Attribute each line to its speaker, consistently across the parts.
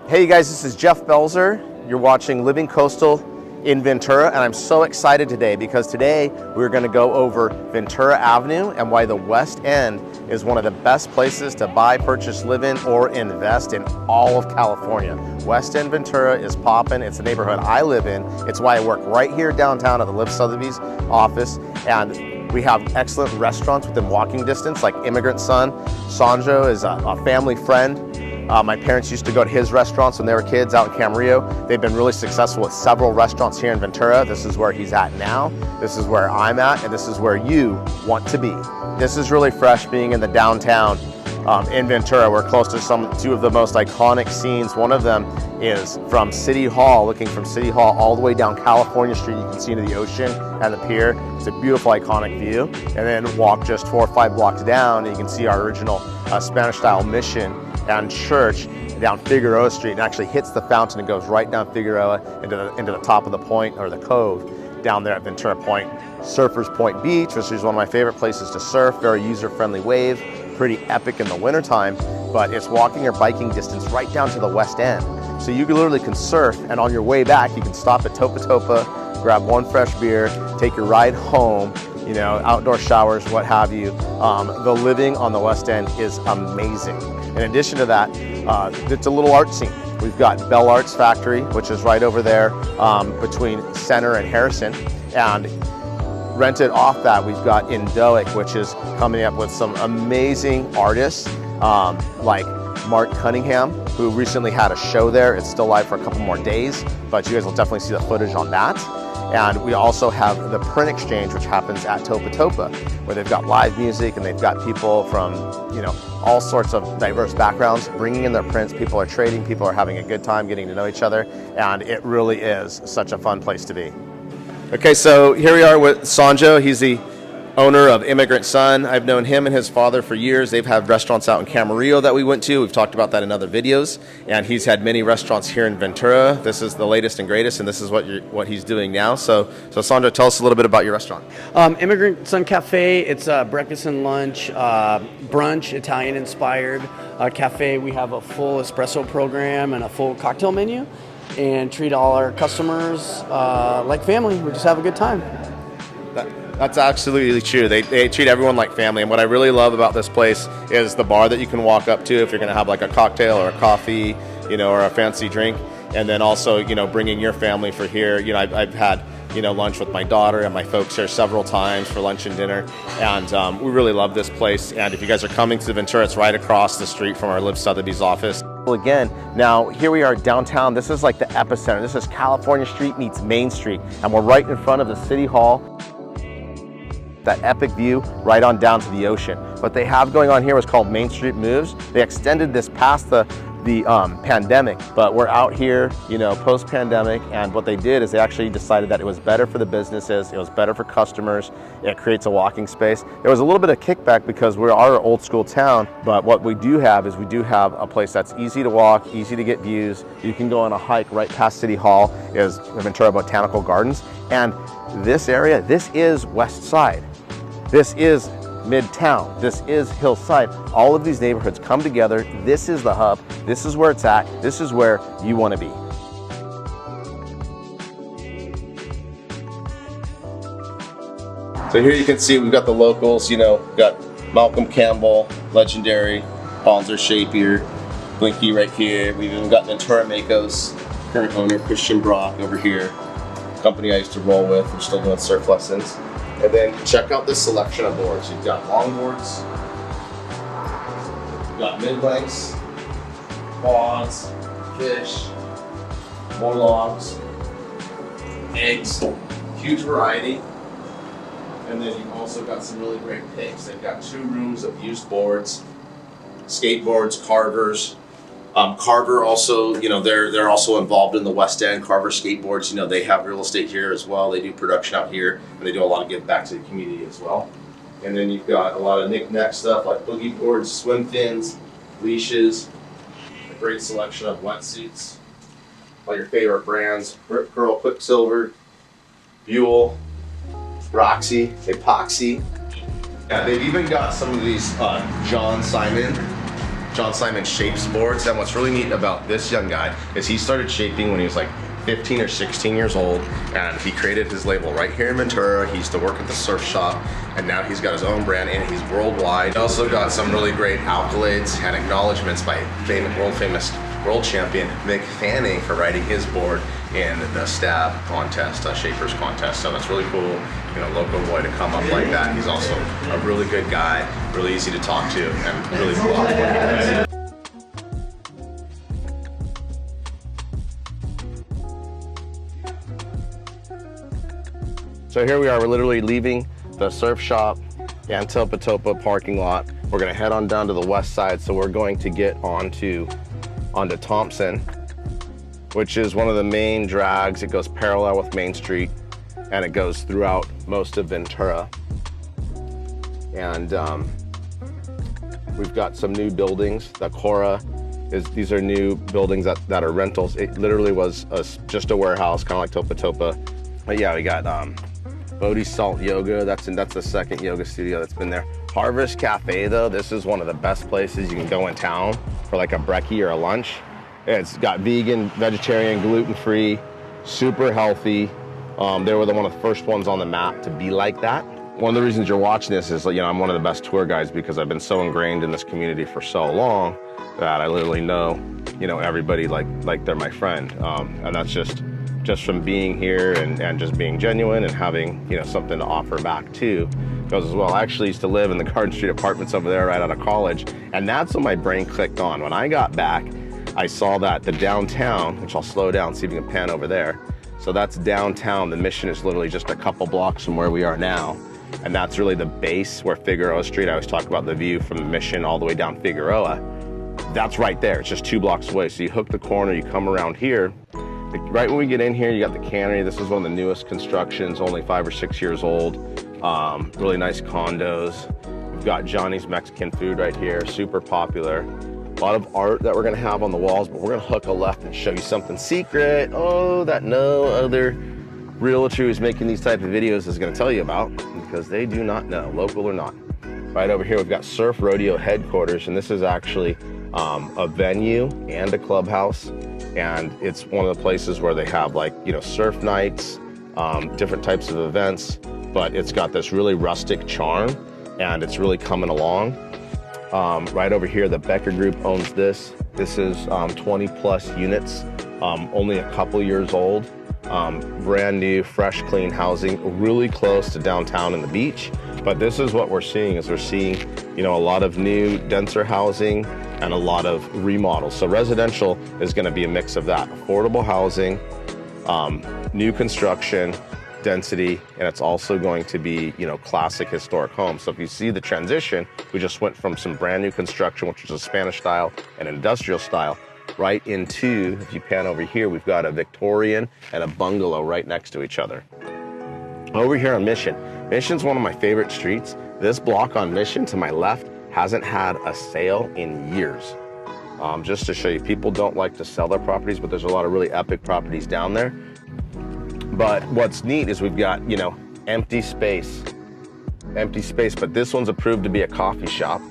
Speaker 1: Hey you guys, this is Jeff Belzer. You're watching Living Coastal in Ventura, and I'm so excited today because today we're going to go over Ventura Avenue and why the West End is one of the best places to buy, purchase, live in, or invest in all of California. Westend Ventura is poppin'. It's the neighborhood I live in. It's why I work right here downtown at the Liv Sotheby's office, and we have excellent restaurants within walking distance like Immigrant Son. Sanjo is a family friend. My parents used to go to his restaurants when they were kids out in Camarillo. They've been really successful with several restaurants here in Ventura. This is where he's at now. This is where I'm at, and this is where you want to be. This is really fresh being in the downtown in Ventura. We're close to two of the most iconic scenes. One of them is from City Hall, looking from City Hall all the way down California Street. You can see into the ocean and the pier. It's a beautiful, iconic view. And then walk just 4 or 5 blocks down, and you can see our original Spanish-style mission and church down Figueroa Street, and actually hits the fountain and goes right down Figueroa into the top of the point, or the cove down there at Ventura Point. Surfers Point Beach, which is one of my favorite places to surf. Very user-friendly wave, pretty epic in the wintertime, but it's walking or biking distance right down to the West End. So you literally can surf, and on your way back, you can stop at Topa Topa, grab one fresh beer, take your ride home, you know, outdoor showers, what have you. The living on the West End is amazing. In addition to that, it's a little art scene. We've got Bell Arts Factory, which is right over there between Center and Harrison. And rented off that, we've got Indoek, which is coming up with some amazing artists like Mark Cunningham, who recently had a show there. It's still live for a couple more days, but you guys will definitely see the footage on that. And we also have the print exchange, which happens at Topa Topa, where they've got live music and they've got people from, you know, all sorts of diverse backgrounds bringing in their prints. People are trading, people are having a good time getting to know each other, and it really is such a fun place to be. Okay, so here we are with Sanjo. He's the owner of Immigrant Son. I've known him and his father for years. They've had restaurants out in Camarillo that we went to. We've talked about that in other videos. And he's had many restaurants here in Ventura. This is the latest and greatest, and this is what he's doing now. So Sanjo, tell us a little bit about your restaurant.
Speaker 2: Immigrant Son Cafe. It's breakfast and lunch, brunch, Italian-inspired cafe. We have a full espresso program and a full cocktail menu, and treat all our customers like family. We just have a good time.
Speaker 1: That's absolutely true. They treat everyone like family, and what I really love about this place is the bar that you can walk up to if you're going to have like a cocktail or a coffee, you know, or a fancy drink, and then also, you know, bringing your family for here. You know, I've had, you know, lunch with my daughter and my folks here several times for lunch and dinner, and we really love this place. And if you guys are coming to Ventura, it's right across the street from our Liv Sotheby's office. Again, now here we are downtown. This is like the epicenter. This is California Street meets Main Street, and we're right in front of the City Hall. That epic view right on down to the ocean. What they have going on here is called Main Street Moves. They extended this past the pandemic, but we're out here, you know, post-pandemic, and what they did is they actually decided that it was better for the businesses, it was better for customers, it creates a walking space. There was a little bit of kickback because we are an old school town, but what we do have is we do have a place that's easy to walk, easy to get views. You can go on a hike right past City Hall is the Ventura Botanical Gardens, and this area, this is West Side. This is Midtown, this is Hillside. All of these neighborhoods come together. This is the hub. This is where it's at. This is where you want to be. So here you can see we've got the locals, you know, we've got Malcolm Campbell, legendary, Bonzer Shapier, Blinky right here. We've even got Ventura Mako's current owner, Christian Brock, over here. Company I used to roll with. We're still doing surf lessons. And then check out this selection of boards. You've got longboards, you've got mid-lengths, quads, fish, more logs, eggs, huge variety. And then you've also got some really great picks. They've got 2 rooms of used boards, skateboards, carvers. Carver also, you know, they're also involved in the West End. Carver Skateboards, you know, they have real estate here as well. They do production out here, and they do a lot of give back to the community as well. And then you've got a lot of knick-knack stuff like boogie boards, swim fins, leashes, a great selection of wetsuits, all your favorite brands, Rip Curl, Quicksilver, Buell, Roxy, Epoxy. Yeah, they've even got some of these John Simon John Simon shapes boards, and what's really neat about this young guy is he started shaping when he was like 15 or 16 years old, and he created his label right here in Ventura. He used to work at the surf shop, and now he's got his own brand and he's worldwide. He also got some really great accolades and acknowledgments by world-famous world champion Mick Fanning for riding his board in the stab contest, shapers contest. So that's really cool, you know, local boy to come up like that. He's also a really good guy, really easy to talk to, and really cool what he does. So here we are, we're literally leaving the surf shop and Topa parking lot. We're gonna head on down to the west side, so we're going to get onto Thompson, which is one of the main drags. It goes parallel with Main Street, and it goes throughout most of Ventura. And we've got some new buildings. The Cora these are new buildings that are rentals. It literally was just a warehouse, kind of like Topa. But yeah, we got Blvd Salt Yoga. That's the second yoga studio that's been there. Harvest Cafe though, this is one of the best places you can go in town for like a brekkie or a lunch. It's got vegan, vegetarian, gluten-free, super healthy. They were one of the first ones on the map to be like that. One of the reasons you're watching this is, you know, I'm one of the best tour guides because I've been so ingrained in this community for so long that I literally know, you know, everybody like they're my friend. And that's just from being here and just being genuine and having, you know, something to offer back too goes as well. I actually used to live in the Garden Street apartments over there right out of college, and that's when my brain clicked on. When I got back, I saw that the downtown, which I'll slow down, see if you can pan over there. So that's downtown. The Mission is literally just a couple blocks from where we are now. And that's really the base where Figueroa Street, I always talk about the view from the Mission all the way down Figueroa. That's right there, it's just 2 blocks away. So you hook the corner, you come around here. Right when we get in here, you got the cannery. This is one of the newest constructions, only 5 or 6 years old. Really nice condos. We've got Johnny's Mexican food right here, super popular. A lot of art that we're gonna have on the walls, but we're gonna hook a left and show you something secret. Oh, that no other realtor who's making these type of videos is gonna tell you about, because they do not know, local or not. Right over here, we've got Surf Rodeo headquarters, and this is actually a venue and a clubhouse. And it's one of the places where they have, like, you know, surf nights, different types of events, but it's got this really rustic charm and it's really coming along. Right over here, the Becker Group owns this. This is 20 plus units, only a couple years old, brand new, fresh, clean housing, really close to downtown and the beach. But this is what we're seeing, is we're seeing, you know, a lot of new, denser housing and a lot of remodels. So residential is gonna be a mix of that. Affordable housing, new construction, density, and it's also going to be, you know, classic historic homes. So if you see the transition, we just went from some brand new construction, which was a Spanish style and industrial style, right into, if you pan over here, we've got a Victorian and a bungalow right next to each other. Over here on Mission. Mission's one of my favorite streets. This block on Mission to my left hasn't had a sale in years. Just to show you, people don't like to sell their properties, but there's a lot of really epic properties down there. But what's neat is we've got, you know, empty space, but this one's approved to be a coffee shop.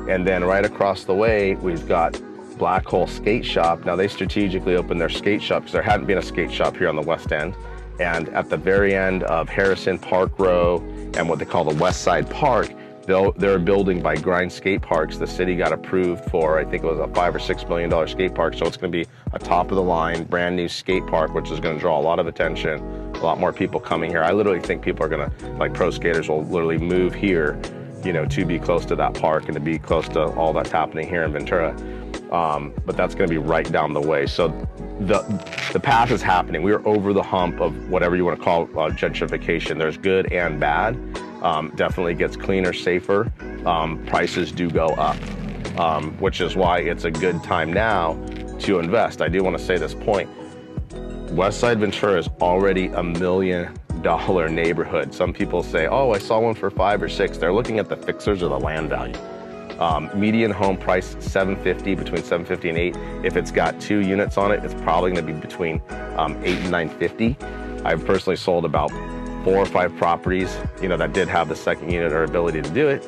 Speaker 1: And then right across the way, we've got Blackhole Skate Shop. Now they strategically opened their skate shop because there hadn't been a skate shop here on the West End. And at the very end of Harrison Park Row and what they call the West Side Park, they're building by Grind Skate Parks. The city got approved for, I think it was a $5 or $6 million skate park. So it's gonna be a top of the line, brand new skate park, which is gonna draw a lot of attention, a lot more people coming here. I literally think people are gonna, like pro skaters will literally move here, you know, to be close to that park and to be close to all that's happening here in Ventura. But that's gonna be right down the way. So the path is happening. We are over the hump of whatever you wanna call gentrification. There's good and bad. Definitely gets cleaner, safer. Prices do go up, which is why it's a good time now to invest. I do want to say this point. Westside Ventura is already $1 million neighborhood. Some people say, oh, I saw one for 5 or 6. They're looking at the fixers or the land value. Median home price, $750, between $750 and $8. If it's got 2 units on it, it's probably gonna be between $8 and $950. I've personally sold about 4 or 5 properties, you know, that did have the second unit or ability to do it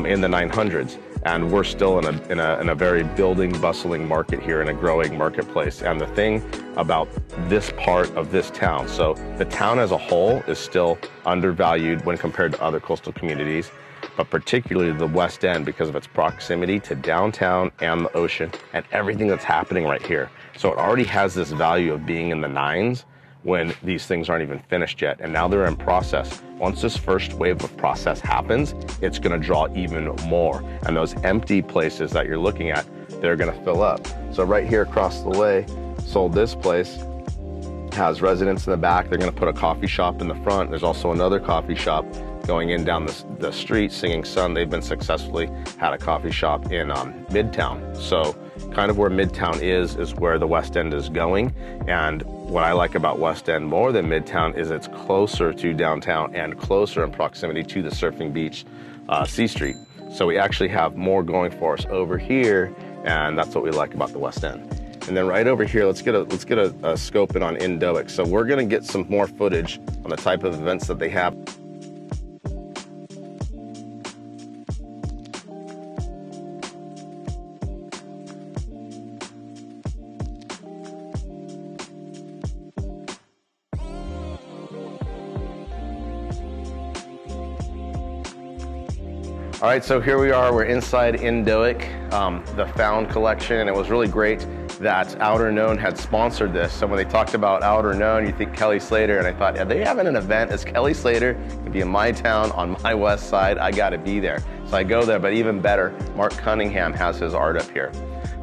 Speaker 1: in the 900s. and we're still in a very building, bustling market here, in a growing marketplace. And the thing about this part of this town, so the town as a whole is still undervalued when compared to other coastal communities, but particularly the West End, because of its proximity to downtown and the ocean and everything that's happening right here. So it already has this value of being in the nines when these things aren't even finished yet, and now they're in process. Once this first wave of process happens, it's gonna draw even more. And those empty places that you're looking at, they're gonna fill up. So right here across the way, sold this place, has residents in the back. They're gonna put a coffee shop in the front. There's also another coffee shop going in down the street, Singing Son. They've been successfully had a coffee shop in Midtown. So kind of where Midtown is where the West End is going. And what I like about West End more than Midtown is it's closer to downtown and closer in proximity to the surfing beach, C Street. So we actually have more going for us over here, and that's what we like about the West End. And then right over here, let's get a scope in on Indoek. So we're gonna get some more footage on the type of events that they have. All right, so here we are, we're inside Indoek, the Found collection, and it was really great that Outer Known had sponsored this. So when they talked about Outer Known, you think Kelly Slater, and I thought, are they having an event? Is Kelly Slater gonna be in my town, on my west side? I gotta be there. So I go there, but even better, Mark Cunningham has his art up here.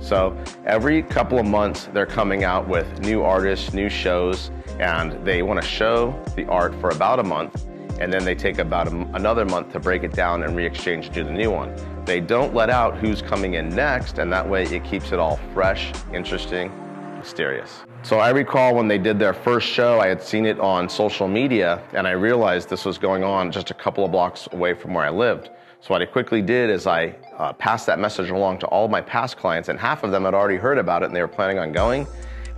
Speaker 1: So every couple of months, they're coming out with new artists, new shows, and they wanna show the art for about a month, and then they take about another month to break it down and re-exchange to the new one. They don't let out who's coming in next, and that way it keeps it all fresh, interesting, mysterious. So I recall when they did their first show, I had seen it on social media, and I realized this was going on just a couple of blocks away from where I lived. So what I quickly did is I passed that message along to all of my past clients, and half of them had already heard about it and they were planning on going.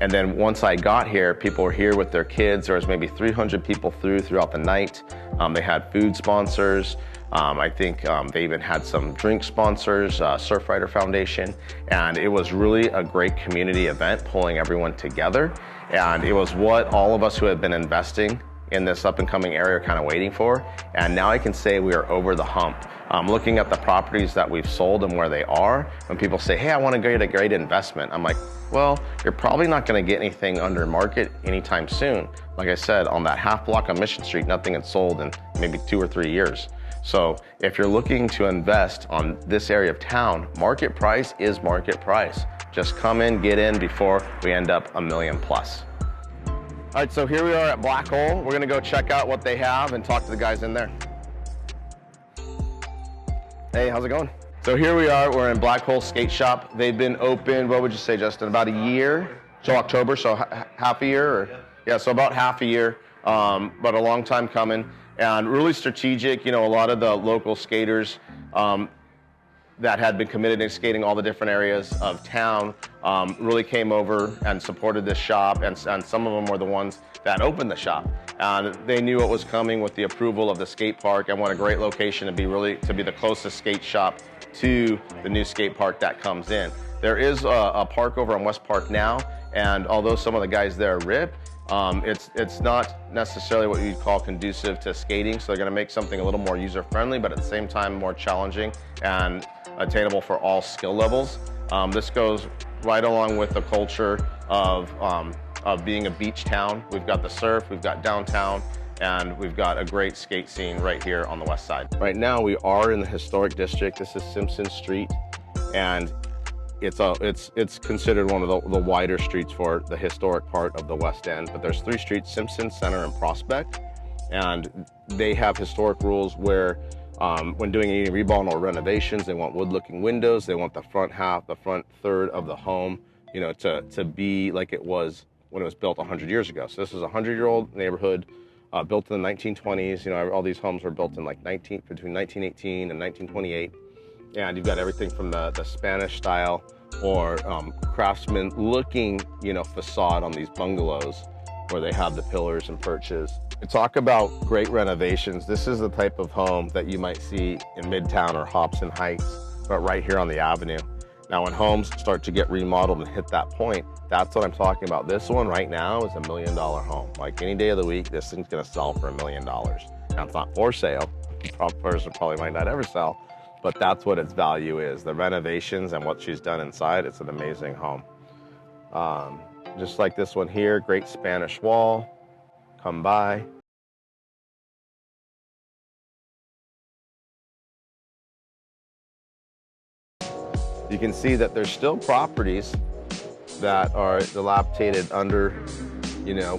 Speaker 1: And then once I got here, people were here with their kids. There was maybe 300 people throughout the night. They had food sponsors. I think they even had some drink sponsors, Surfrider Foundation. And it was really a great community event, pulling everyone together. And it was what all of us who had been investing in this up and coming area are kind of waiting for. And now I can say we are over the hump. Looking at the properties that we've sold and where they are, when people say, hey, I want to get a great investment, I'm like, well, you're probably not going to get anything under market anytime soon. Like I said, on that half block on Mission Street, nothing had sold in maybe 2 or 3 years. So if you're looking to invest on this area of town, market price is market price. Just come in, get in before we end up $1 million plus. All right, so here we are at Blackhole. We're gonna go check out what they have and talk to the guys in there. Hey, how's it going? So here we are, we're in Blackhole Skate Shop. They've been open, what would you say, Justin, about a year? So October, so half a year? Or? Yeah, so about half a year, but a long time coming. And really strategic, you know, a lot of the local skaters that had been committed to skating all the different areas of town really came over and supported this shop, and some of them were the ones that opened the shop. And they knew what was coming with the approval of the skate park, and what a great location to be the closest skate shop to the new skate park that comes in. There is a park over on West Park now, and although some of the guys there rip, it's not necessarily what you'd call conducive to skating, so they're gonna make something a little more user-friendly, but at the same time more challenging and attainable for all skill levels. This goes right along with the culture of being a beach town. We've got the surf, we've got downtown, and we've got a great skate scene right here on the west side. Right now we are in the historic district. This is Simpson Street, and it's considered one of the wider streets for the historic part of the West End. But there's 3 streets, Simpson, Center, and Prospect, and they have historic rules where when doing any remodel or renovations, they want wood-looking windows. They want the front half, the front third of the home, you know, to be like it was when it was built 100 years ago. So this is a 100-year-old neighborhood, built in the 1920s. You know, all these homes were built in like between 1918 and 1928. And you've got everything from the Spanish style or craftsman looking, you know, facade on these bungalows where they have the pillars and perches. To talk about great renovations, this is the type of home that you might see in Midtown or Hobson Heights but right here on the avenue. Now when homes start to get remodeled and hit that point, that's what I'm talking about. This one right now is $1 million home. Like any day of the week, this thing's gonna sell for $1 million. Now it's not for sale. Person probably might not ever sell, but that's what its value is. The renovations and what she's done inside, it's an amazing home. Just like this one here, great Spanish wall. Come by. You can see that there's still properties that are dilapidated under,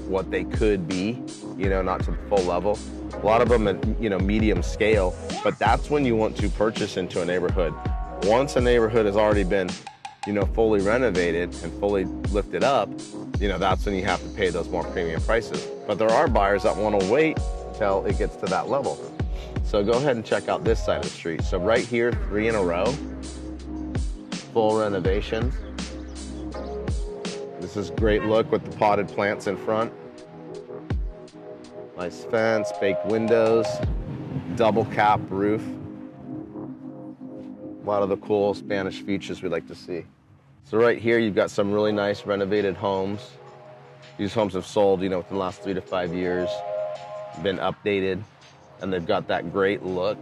Speaker 1: what they could be, not to the full level. A lot of them at, medium scale, but that's when you want to purchase into a neighborhood. Once a neighborhood has already been, fully renovated and fully lifted up, that's when you have to pay those more premium prices. But there are buyers that want to wait till it gets to that level. So go ahead and check out this side of the street. So right here, 3 in a row, full renovations. This is great look with the potted plants in front. Nice fence, baked windows, double cap roof. A lot of the cool Spanish features we like to see. So right here, you've got some really nice renovated homes. These homes have sold, within the last 3 to 5 years, been updated, and they've got that great look.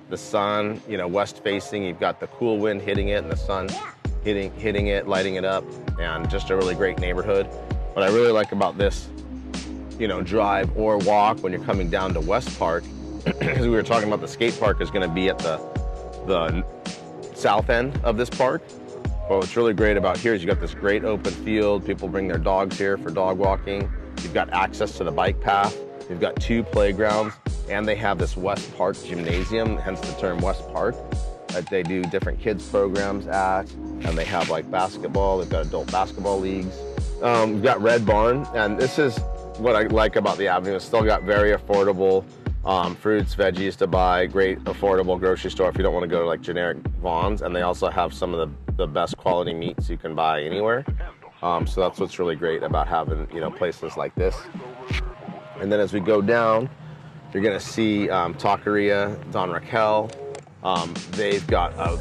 Speaker 1: The sun, west facing, you've got the cool wind hitting it and the sun hitting it, lighting it up, and just a really great neighborhood. What I really like about this, drive or walk when you're coming down to West Park, because we were talking about the skate park is gonna be at the south end of this park. But what's really great about here is you got this great open field. People bring their dogs here for dog walking. You've got access to the bike path. You've got 2 playgrounds, and they have this West Park gymnasium, hence the term West Park, that they do different kids programs at, and they have like basketball. They've got adult basketball leagues. We've got Red Barn, and this is what I like about the avenue. It's still got very affordable fruits, veggies to buy, great affordable grocery store if you don't want to go to like generic Vons, and they also have some of the best quality meats you can buy anywhere. So that's what's really great about having places like this. And then as we go down, you're gonna see Taqueria Don Raquel. They've got a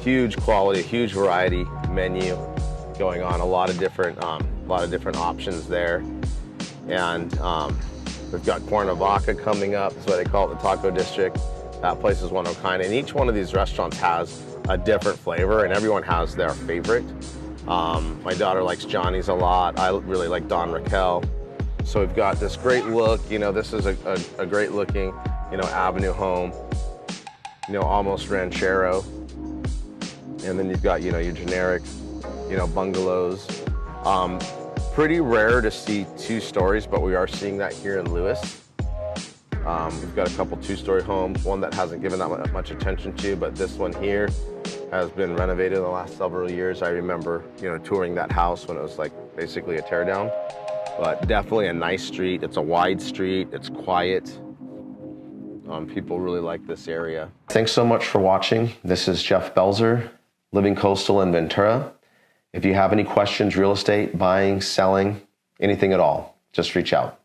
Speaker 1: huge quality, huge variety menu going on, a lot of different options there. And we've got Cuernavaca coming up. That's what they call it, the Taco District. That place is one of a kind. And each one of these restaurants has a different flavor, and everyone has their favorite. My daughter likes Johnny's a lot. I really like Don Raquel. So we've got this great look. This is a great looking, avenue home. Almost ranchero. And then you've got, your generic, bungalows. Pretty rare to see 2 stories, but we are seeing that here in Lewis. We've got a couple 2-story homes, one that hasn't given that much attention to, but this one here has been renovated in the last several years. I remember, touring that house when it was like basically a tear down, but definitely a nice street. It's a wide street, it's quiet. People really like this area. Thanks so much for watching. This is Jeff Belzer, living coastal in Ventura. If you have any questions, real estate, buying, selling, anything at all, just reach out.